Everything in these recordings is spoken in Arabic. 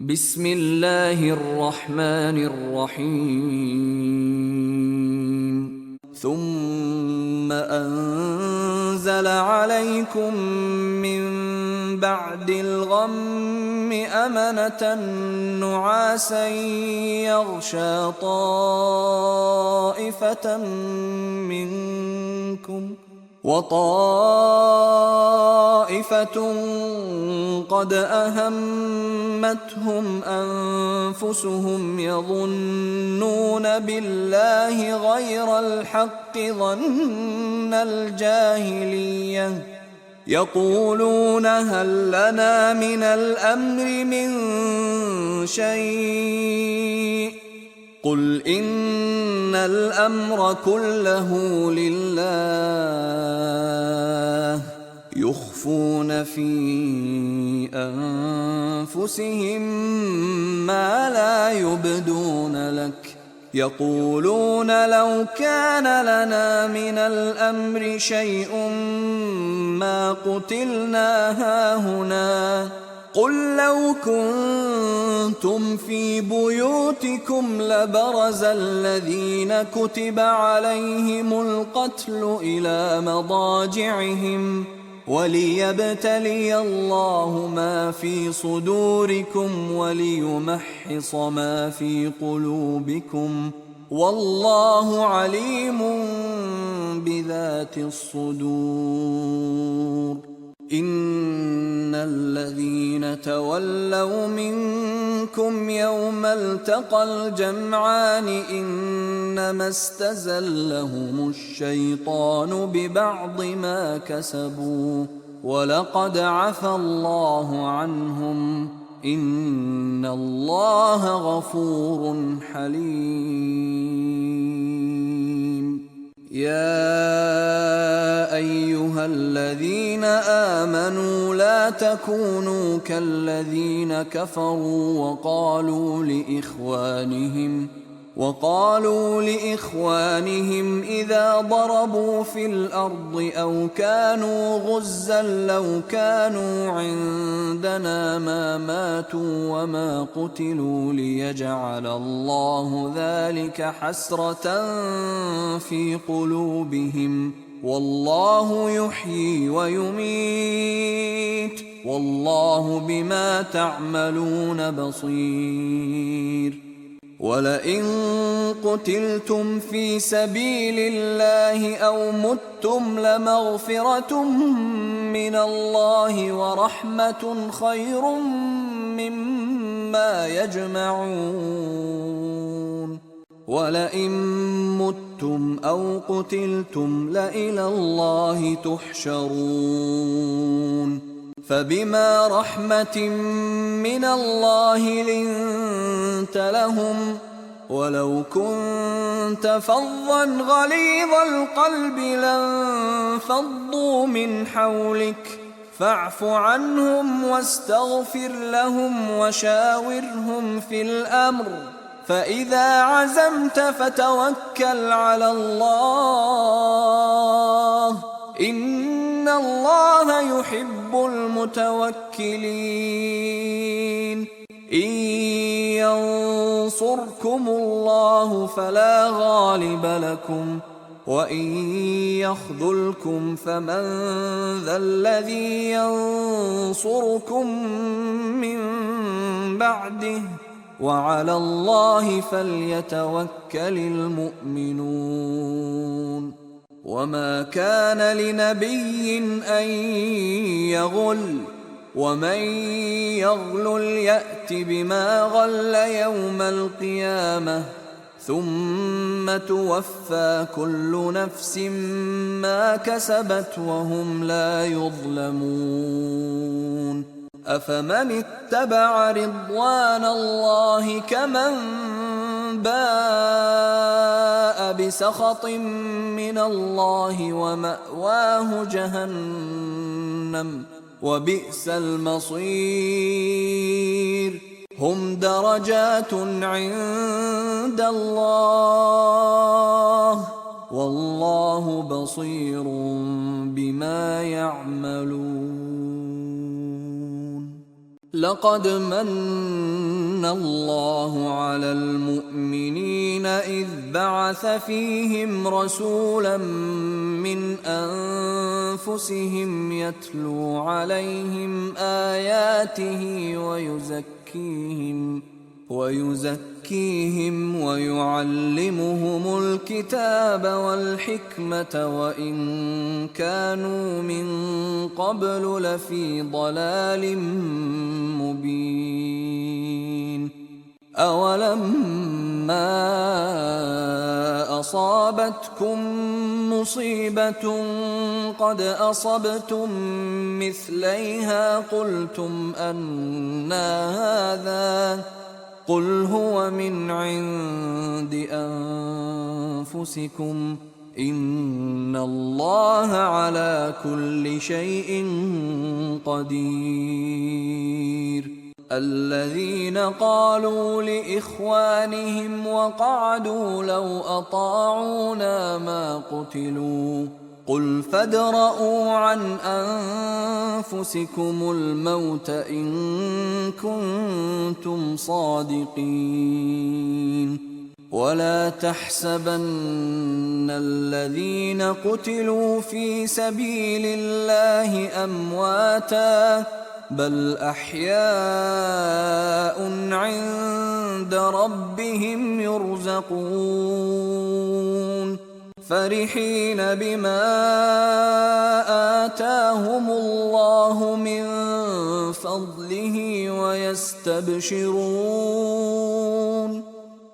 بسم الله الرحمن الرحيم ثم أنزل عليكم من بعد الغم أمنة نعاسا يغشى طائفة منكم وطائفة قد أهمتهم أنفسهم يظنون بالله غير الحق ظن الجاهلية يقولون هل لنا من الأمر من شيء قل إن الأمر كله لله يخفون في أنفسهم ما لا يبدون لك يقولون لو كان لنا من الأمر شيء ما قتلنا هاهنا قل لو كنتم في بيوتكم لبرز الذين كتب عليهم القتل إلى مضاجعهم وليبتلي الله ما في صدوركم وليمحص ما في قلوبكم والله عليم بذات الصدور إن الذين تولوا منكم يوم التقى الجمعان إنما استزلهم الشيطان ببعض ما كسبوا ولقد عفى الله عنهم إن الله غفور حليم يا أيها الذين آمنوا لا تكونوا كالذين كفروا وقالوا لإخوانهم إذا ضربوا في الأرض أو كانوا غزا لو كانوا عندنا ما ماتوا وما قتلوا ليجعل الله ذلك حسرة في قلوبهم والله يحيي ويميت والله بما تعملون بصير ولئن قتلتم في سبيل الله أو متم لمغفرة من الله ورحمة خير مما يجمعون ولئن متم أو قتلتم لإلى الله تحشرون فبما رحمة من الله لنت لهم ولو كنت فظا غليظ القلب لانفضوا من حولك فاعف عنهم واستغفر لهم وشاورهم في الأمر فإذا عزمت فتوكل على الله إن الله يحب المتوكلين إن ينصركم الله فلا غالب لكم وإن يخذلكم فمن ذا الذي ينصركم من بعده وعلى الله فليتوكل المؤمنون وما كان لنبي أن يغل ومن يغلل يأت بما غل يوم القيامة ثم توفى كل نفس ما كسبت وهم لا يظلمون أفمن اتبع رضوان الله كمن باء بسخط من الله ومأواه جهنم وبئس المصير هم درجات عند الله والله بصير بما يعملون لقد من الله على المؤمنين إذ بعث فيهم رسولا من أنفسهم يتلو عليهم آياته ويزكيهم ويعلمهم الكتاب والحكمة وإن كانوا من قبل لفي ضلال مبين. أولما أصابتكم مصيبة قد أصبتم مثليها قلتم أنى هذا قل هو من عند أنفسكم إن الله على كل شيء قدير. الذين قالوا لإخوانهم وقعدوا لو أطاعونا ما قتلوا قل فادرءوا عن أنفسكم الموت إن كنتم صادقين. ولا تحسبن الذين قتلوا في سبيل الله أمواتا بل أحياء عند ربهم يرزقون فرحين بما آتاهم الله من فضله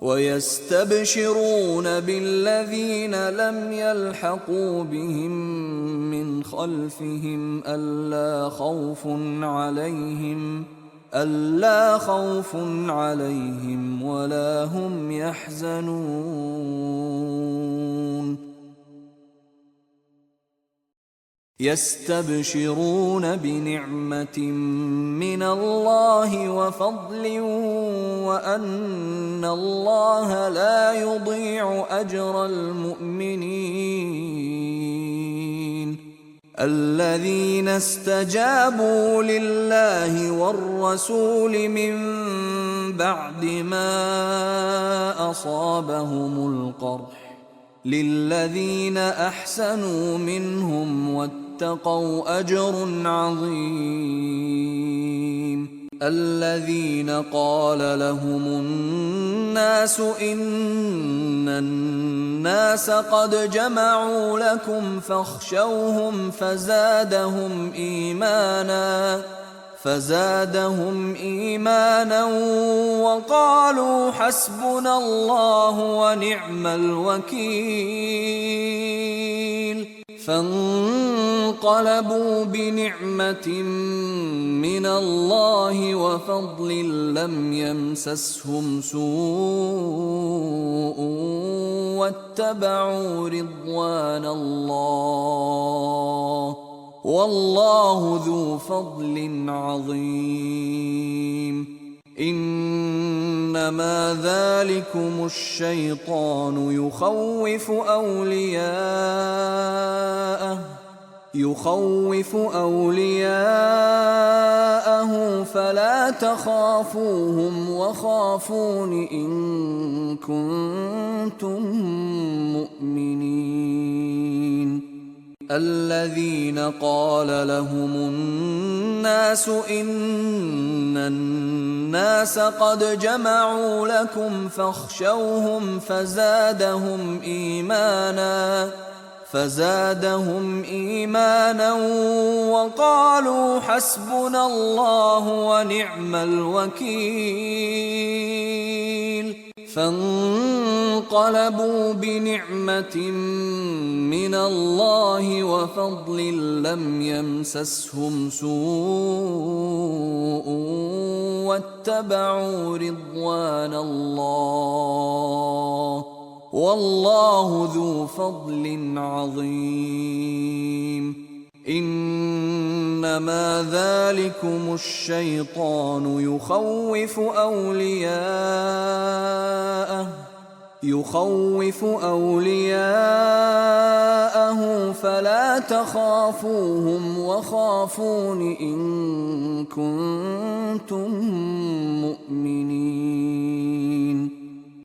ويستبشرون بالذين لم يلحقوا بهم من خلفهم ألا خوف عليهم ولا هم يحزنون. يستبشرون بنعمة من الله وفضل وأن الله لا يضيع أجر المؤمنين. الذين استجابوا لله والرسول من بعد ما أصابهم القرح للذين أحسنوا منهم واتقوا أجر عظيم. الذين قال لهم الناس إن الناس قد جمعوا لكم فاخشوهم فزادهم إيمانا وقالوا حسبنا الله ونعم الوكيل. فانقلبوا بنعمة من الله وفضل لم يمسسهم سوء واتبعوا رضوان الله والله ذو فضل عظيم. إنما ذلكم الشيطان يخوف أولياءه فلا تخافوهم وخافون إن كنتم مؤمنين. الذين قال لهم الناس إن الناس قد جمعوا لكم فاخشوهم فزادهم إيمانا وقالوا حسبنا الله ونعم الوكيل. فانقلبوا بنعمة من الله وفضل لم يمسسهم سوء واتبعوا رضوان الله والله ذو فضل عظيم. إنما ذلكم الشيطان يخوف أولياءه فلا تخافوهم وخافون إن كنتم مؤمنين.